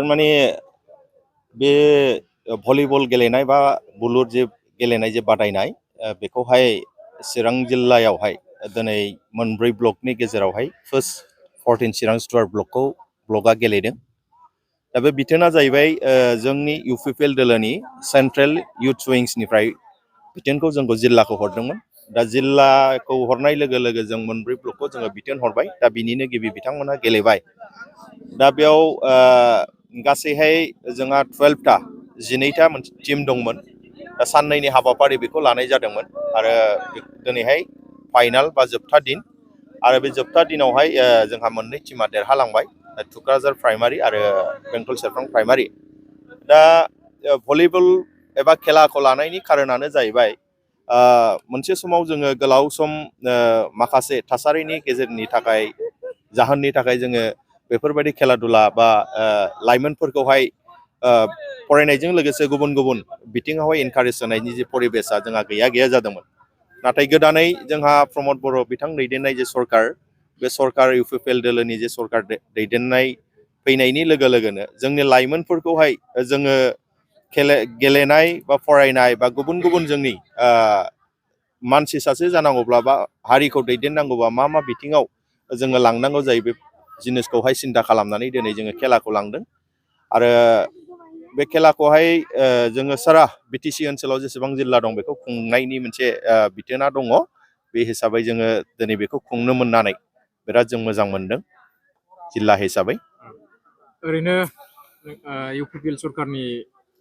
माने बे भलिबल गेलेनाय बा बुलुर जे गेलेनाय जे बादायनाय बेखौहाय चिरां जिल्लायावहाय दिनै मोनब्रै ब्लकनि गेजेरावहाय फार्स्ट 14 चिरां स्टुवार्ट ब्लकआ गेलेदों। दा बे बिथोना जाहैबाय जोंनि इउपिपिएल दोलोनि सेन्ट्रेल इयुथ उइंसनिफ्राय बिथोनखौ जोंखौ जिल्लाखौ हरदोंमोन। दा जिल्लाखौ हरनाय लोगो लोगो जों मोनब्रै ब्लकखौ जोङो बिथोन हरबाय। दा बिनिनो गिबि बिथांमोनहा गेलेबाय। दा बेयाव गासैहाय जोंहा 12टा 12टा टीम दंमोन। दा साननैनि हाबाफारि बेखौ लानाय जादोंमोन आरो दिनैहाय फाइनाल बा जोबथा दिन आरो बे जोबथा दिनावहाय जोंहा मोननै टीमा देरहालांबाय, थुक्राझार प्राइमारि आरो बेंटल सेरफां प्राइमारि। दा भलिबल एबा खेलाखौ लानायनि खारनानो जाहैबाय मोनसे समाव जोङो गोलाव सम माखासे थासारिनि गेजेरनि थाखाय जाहोननि थाखाय जोङो बेफोरबायदि खेला दुला बा लाइमोनफोरखौहाय फरायनायजों लोगोसे गुबुन गुबुन बिथिङावहाय इनकारेज होनायनि जे परिबेसा जोंहा गैया जादोंमोन। नाथाय गोदानै जोंहा प्रमद बर' बिथां दैदेननाय जे सरकार, बे सरकार इउपिपिएल दोलोनि जे सरकार दैदेननाय फैनायनि लोगो लोगोनो जोंनि लाइमोनफोरखौहाय जोङो गेलेनाय बा फरायनाय बा गुबुन गुबुन जोंनि मानसि सासे जानांगौब्ला बा हारिखौ दैदेननांगौबा मा बिथिङाव जोङो लांनांगौ जायो बे जिनिसखौहाय सिन्था खालामनानै दिनै जोङो खेलाखौ लांदों। आरो बे खेलाखौहाय जोङो सारा बिटिसि ओनसोलाव जेसेबां जिल्ला दं बेखौ खुंनायनि मोनसे बिथोना दङ। बे हिसाबै जोङो दिनै बेखौ खुंनो मोननानै बिराद जों मोजां मोनदों जिल्ला हिसाबै। ओरैनो इउपिपिएल सरकारनि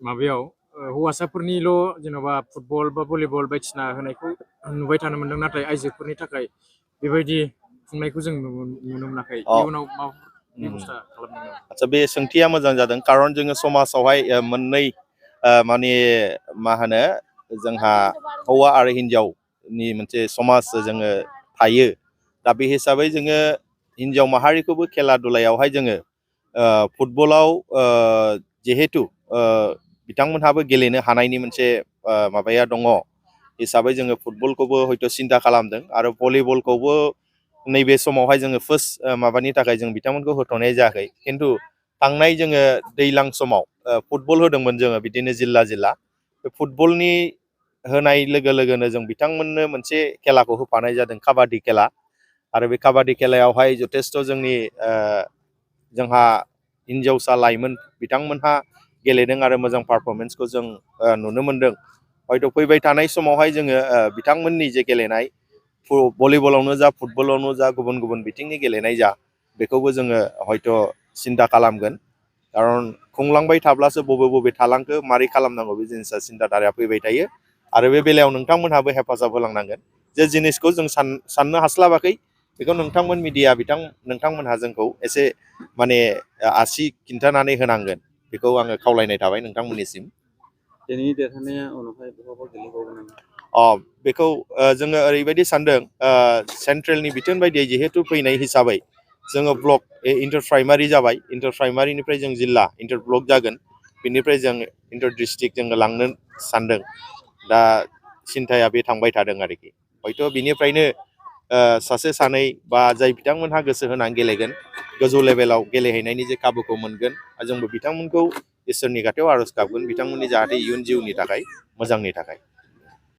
माबायाव हौवासाफोरनिल' जेन'बा फुटबल बा भलिबल बायदिसिना होनायखौ नुबाय थानो मोनदों, नाथाय आइजोफोरनि थाखाय बेबायदि खुंनायखौ जों नुनो मोनाखै। इयुनाव माबाफोर बेबस्था खालामनांगोन? आदसा, बे सोंथिया मोजां जादों, खारन जोङो समाजावहाय मोननै माने मा होनो जोंहा हौवा आरो हिन्जावनि मोनसे समाज जोङो थायो। दा बे हिसाबै जोङो हिन्जाव माहारिखौबो खेला दुलायावहाय जोङो फुटबलाव जिहेथु बिथांमोनहाबो गेलेनो हानायनि मोनसे माबाया दङ हिसाबै जोङो फुटबलखौबो हयथ' सिन्था खालामदों आरो भलिबलखौबो नैबे समावहाय जोङो फार्स्ट माबानि थाखाय जों बिथांमोनखौ होथ'नाय जायाखै। खिन्थु थांनाय जोङो दैज्लां समाव फुटबल होदोंमोन जोङो बिदिनो जिल्ला बे फुटबलनि होनाय लोगो लोगोनो जों बिथांमोननो मोनसे खेलाखौ होफानाय जादों, काबादि खेला। आरो बे काबादि खेलायावहाय जथेस्थ' जोंनि जोंहा हिन्जावसा लाइमोन बिथांमोनहा गेलेदों आरो मोजां पारफरमेन्सखौ जों नुनो मोनदों। हयथ' फैबाय थानाय समावहाय जोङो बिथांमोननि जे गेलेनाय भलिबलावनो जा फुटबलावनो जा गुबुन गुबुन बिथिंनि गेलेनाय जा बेखौबो जोङो हयथ' सिन्था खालामगोन। खारन खुंलांबाय थाब्लासो बबे थालांखो मारै खालामनांगौ बे जिनिसा सिन्थाधाराया फैबाय थायो। आरो बे बेलायाव नोंथांमोनहाबो हेफाजाब होलांनांगोन। जे जिनिसखौ जों साननो हास्लाबाखै बेखौ नोंथांमोन मिडिया नोंथांमोनहा जोंखौ एसे माने आसि खिन्थानानै होनांगोन। बेखौ आङो खावलायनाय थाबाय नोंथांमोननिसिम। दिनैनि देरहानाया उनावहाय बहाबा गेलेबावगोन नामा? बेखौ जोङो ओरैबायदि सानदों, सेन्ट्रेलनि बिथोन बायदियै जिहेथु फैनाय हिसाबै जोङो ब्लक इन्टार प्राइमारि जाबाय, इन्टार प्राइमारिनिफ्राय जों जिल्ला इन्टार ब्लक जागोन, बिनिफ्राय जों इन्टार डिस्ट्रिक्ट जोङो लांनो सानदों। दा सिन्थाया बे थांबाय थादों आरोखि। हयथ' बिनिफ्रायनो सासे सानै बा जाय बिथांमोनहा गोसो होनानै गेलेगोन गोजौ लेभेलाव गेलेहैनायनि जे खाबुखौ मोनगोन। जोंबो बिथांमोनखौ इसोरनि खाथियाव आर'ज गाबगोन बिथांमोननि जाहाथे इयुन जिउनि थाखाय मोजांनि थाखाय।